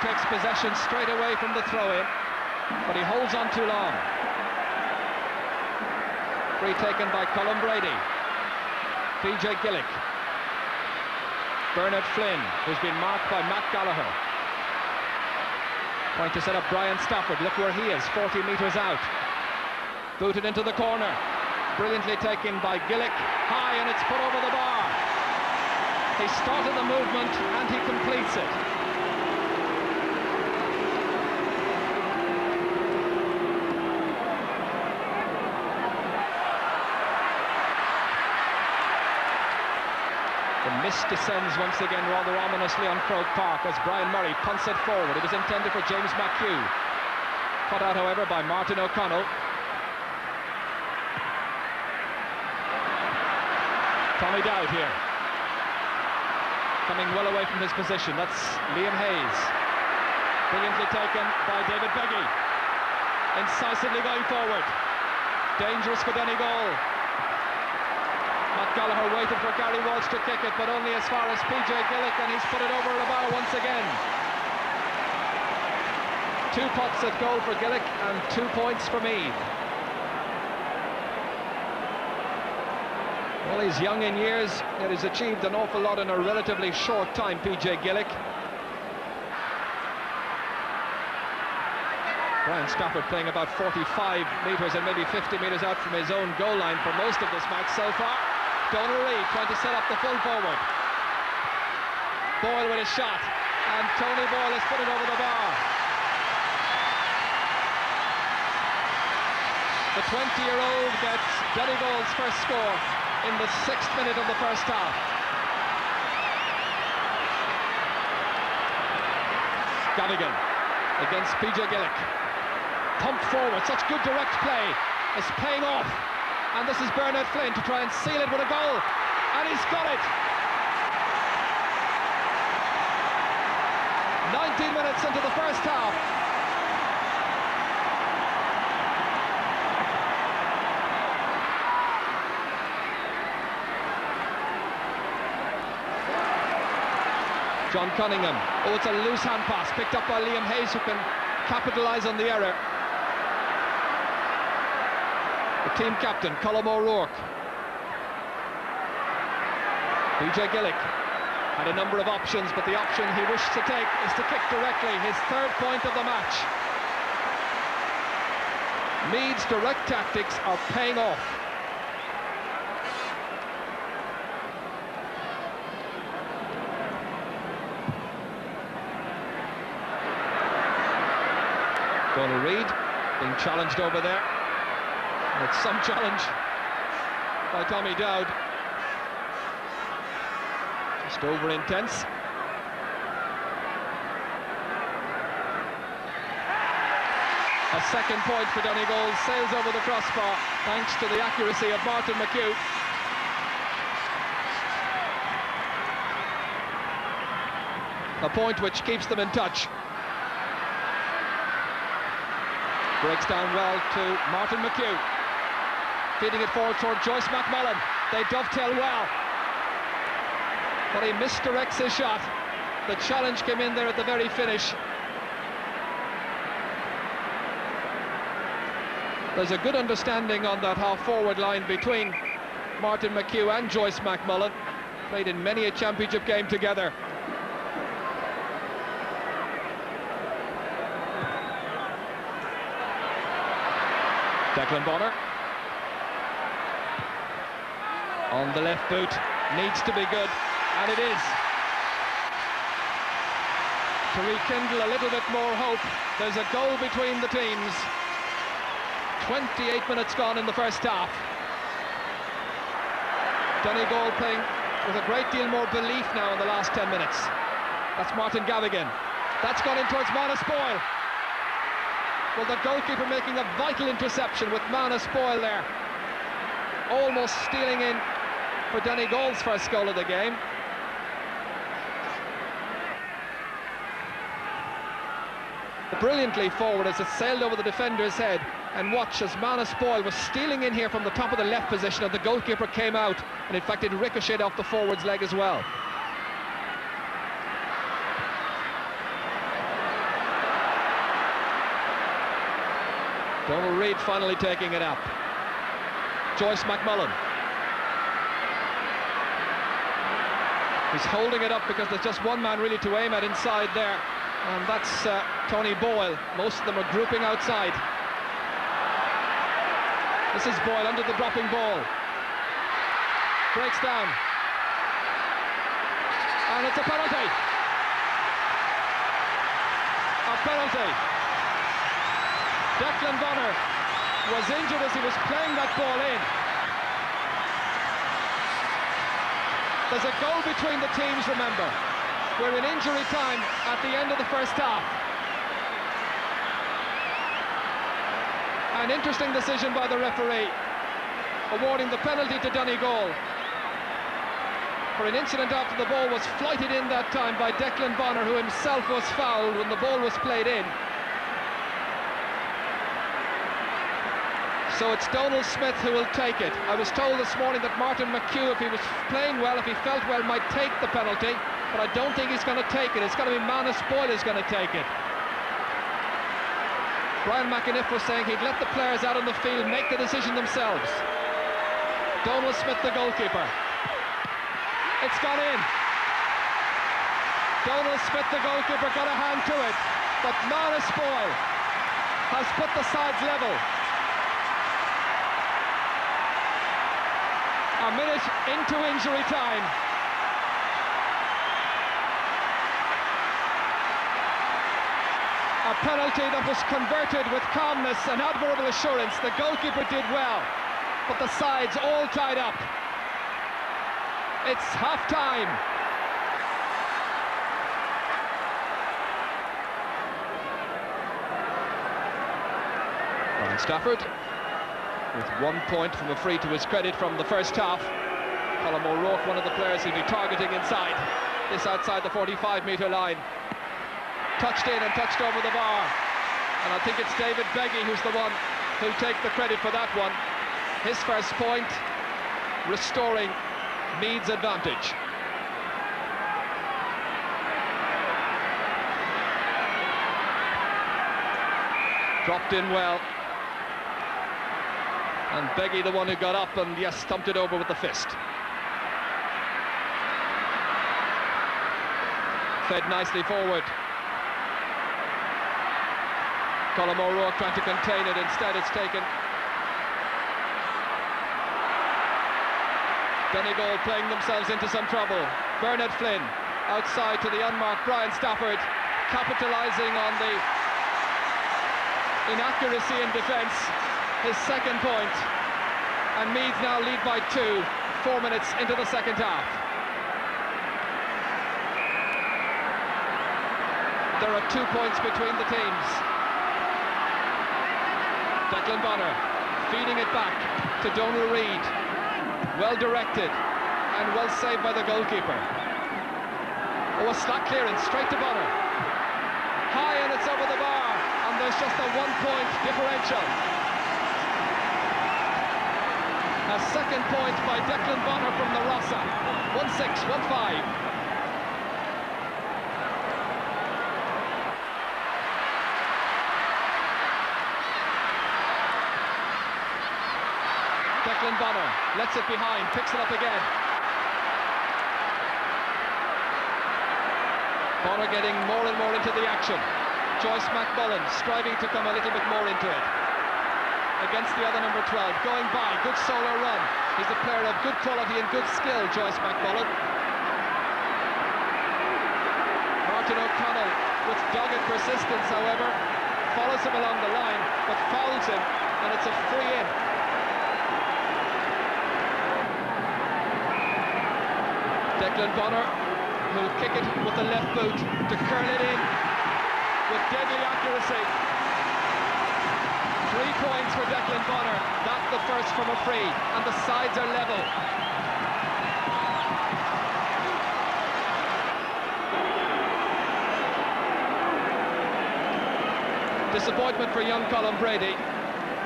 takes possession straight away from the throw-in, but he holds on too long. Free taken by Colin Brady. PJ Gillick. Bernard Flynn, who's been marked by Matt Gallagher. Trying to set up Brian Stafford. Look where he is, 40 metres out. Booted into the corner. Brilliantly taken by Gillick. High, and it's put over the bar. He started the movement and he completes it. The mist descends once again rather ominously on Croke Park as Brian Murray punts it forward. It was intended for James McHugh. Cut out, however, by Martin O'Connell. Tommy Dowd here. Coming well away from his position. That's Liam Hayes. Brilliantly taken by David Beggy. Incisively going forward. Dangerous for Donegal. Matt Gallagher waited for Gary Walsh to kick it, but only as far as PJ Gillick, and he's put it over the bar once again. 2 pots at goal for Gillick and 2 points for Meath. Well, he's young in years, yet he's achieved an awful lot in a relatively short time, PJ Gillick. Brian Stafford playing about 45 metres and maybe 50 metres out from his own goal line for most of this match so far. Donald Reid trying to set up the full forward. Boyle with a shot, and Tony Boyle has put it over the bar. The 20-year-old gets Donegal's first score in the 6th minute of the first half. Gavigan against PJ Gillick. Pumped forward, such good direct play. It's paying off. And this is Bernard Flynn to try and seal it with a goal. And he's got it! 19 minutes into the first half. John Cunningham. Oh, it's a loose hand pass picked up by Liam Hayes, who can capitalise on the error. The team captain, Colm O'Rourke. PJ Gillick had a number of options, but the option he wished to take is to kick directly, his 3rd point of the match. Meath's direct tactics are paying off. Donald Reid being challenged over there. It's some challenge by Tommy Dowd. Just over intense. A 2nd point for Donegal, sails over the crossbar thanks to the accuracy of Martin McHugh. A point which keeps them in touch. Breaks down well to Martin McHugh. Feeding it forward toward Joyce McMullen. They dovetail well. But he misdirects his shot. The challenge came in there at the very finish. There's a good understanding on that half-forward line between Martin McHugh and Joyce McMullen. Played in many a championship game together. Declan Bonner. On the left boot, needs to be good, and it is. To rekindle a little bit more hope, there's a goal between the teams. 28 minutes gone in the first half. Donegal playing with a great deal more belief now in the last 10 minutes. That's Martin Gavigan. That's gone in towards Manus Boyle. Well, the goalkeeper making a vital interception with Manus Boyle there. Almost stealing in for Donegal's first goal of the game. Brilliantly forward as it sailed over the defender's head, and watch as Manus Boyle was stealing in here from the top of the left position, and the goalkeeper came out, and in fact it ricocheted off the forward's leg as well. Donald Reid finally taking it up. Joyce McMullen. He's holding it up because there's just one man really to aim at inside there, and that's Tony Boyle. Most of them are grouping outside. This is Boyle under the dropping ball. Breaks down. And it's a penalty. A penalty. Declan Bonner was injured as he was playing that ball in. There's a goal between the teams, remember. We're in injury time at the end of the first half. An interesting decision by the referee, awarding the penalty to Donegal for an incident after the ball was flighted in that time by Declan Bonner, who himself was fouled when the ball was played in. So it's Donald Smith who will take it. I was told this morning that Martin McHugh, if he was playing well, if he felt well, might take the penalty, but I don't think he's going to take it. It's going to be Manus Boyle who's going to take it. Brian McAniff was saying he'd let the players out on the field make the decision themselves. Donald Smith, the goalkeeper. It's gone in. Donald Smith, the goalkeeper, got a hand to it, but Manus Boyle has put the sides level. A minute into injury time. A penalty that was converted with calmness and admirable assurance. The goalkeeper did well, but the sides all tied up. It's half-time. Ryan Stafford with 1 point from a free to his credit from the first half. Colm O'Rourke, one of the players he'll be targeting inside. This outside the 45-metre line. Touched in and touched over the bar. And I think it's David Beggy who's the one who'll take the credit for that one. His first point, restoring Meath's advantage. Dropped in well. And Beggy the one who got up and, yes, thumped it over with the fist. Fed nicely forward. Colm O'Rourke trying to contain it. Instead it's taken. Donegal playing themselves into some trouble. Bernard Flynn outside to the unmarked Brian Stafford, capitalising on the inaccuracy in defence. His second point, and Meath now lead by 2, 4 minutes into the second half. There are 2 points between the teams. Declan Bonner feeding it back to Donald Reid. Well directed and well saved by the goalkeeper. Oh, a slack clearance straight to Bonner. High, and it's over the bar, and there's just a 1-point differential. A second point by Declan Bonner from the Rossa. 1-6, 1-5. Declan Bonner lets it behind, picks it up again. Bonner getting more and more into the action. Joyce McMullen striving to come a little bit more into it. Against the other number 12, going by, good solo run. He's a player of good quality and good skill, Joyce McMullen. Martin O'Connell, with dogged persistence, however, follows him along the line, but fouls him, and it's a free in. Declan Bonner, who'll kick it with the left boot to curl it in with deadly accuracy. 3 points for Declan Bonner. That's the first from a free, and the sides are level. Disappointment for young Colm Brady,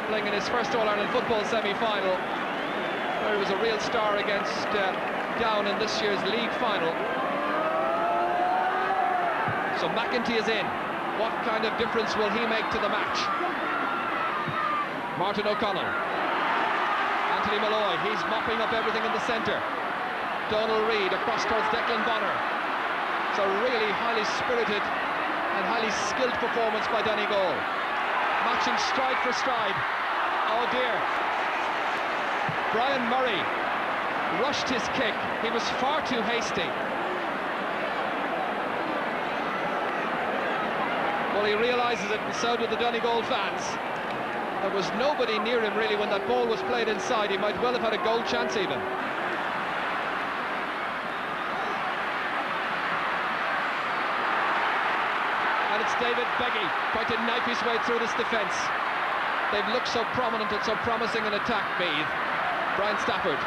playing in his first All-Ireland football semi-final, where he was a real star against Down in this year's league final. So McEntee is in. What kind of difference will he make to the match? Martin O'Connell. Anthony Malloy, he's mopping up everything in the centre. Donal Reid across towards Declan Bonner. It's a really highly spirited and highly skilled performance by Donegal. Matching stride for stride. Oh dear. Brian Murray rushed his kick. He was far too hasty. Well, he realises it, and so do the Donegal fans. There was nobody near him really when that ball was played inside. He might well have had a goal chance even. And it's David Beggy trying to knife his way through this defence. They've looked so prominent and so promising in attack, Meath. Brian Stafford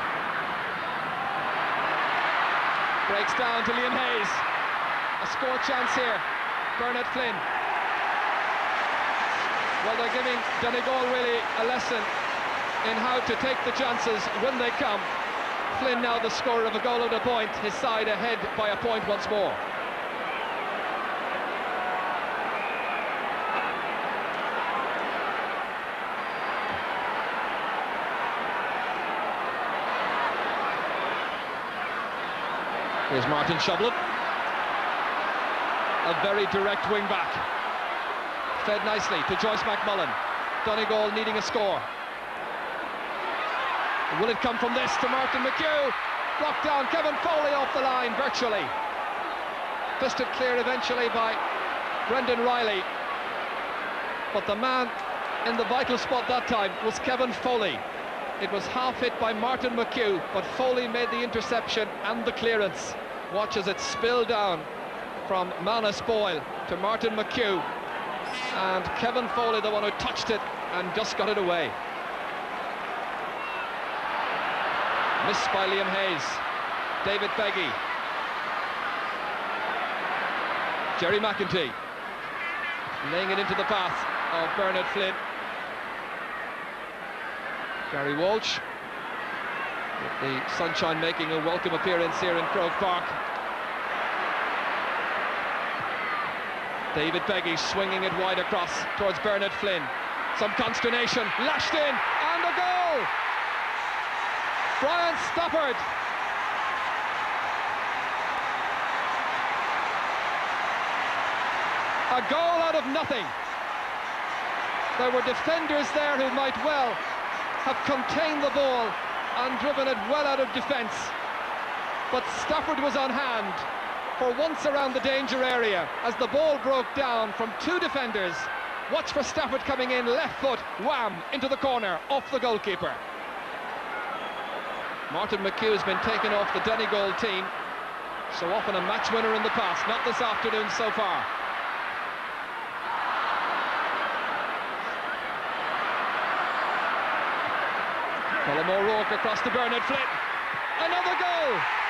breaks down to Liam Hayes. A score chance here. Bernard Flynn. Well, they're giving Donegal really a lesson in how to take the chances when they come. Flynn now the scorer of a goal and a point, his side ahead by a point once more. Here's Martin Shoblett, a very direct wing back. Fed nicely to Joyce McMullen. Donegal needing a score. Will it come from this to Martin McHugh? Blocked down, Kevin Foley off the line virtually. Fisted clear eventually by Brendan Riley. But the man in the vital spot that time was Kevin Foley. It was half hit by Martin McHugh, but Foley made the interception and the clearance. Watch as it spilled down from Manus Boyle to Martin McHugh. And Kevin Foley, the one who touched it and just got it away. Missed by Liam Hayes. David Beggy. Jerry McEntee laying it into the path of Bernard Flynn. Gary Walsh, with the sunshine making a welcome appearance here in Croke Park. David Beggy swinging it wide across towards Bernard Flynn. Some consternation, lashed in, and a goal! Brian Stafford. A goal out of nothing. There were defenders there who might well have contained the ball and driven it well out of defence. But Stafford was on hand for once around the danger area as the ball broke down from two defenders. Watch for Stafford coming in, left foot, wham, into the corner, off the goalkeeper. Martin McHugh has been taken off the Donegal team. So often a match winner in the past, not this afternoon so far. Colm O'Rourke across to Bernard Flynn. Another goal!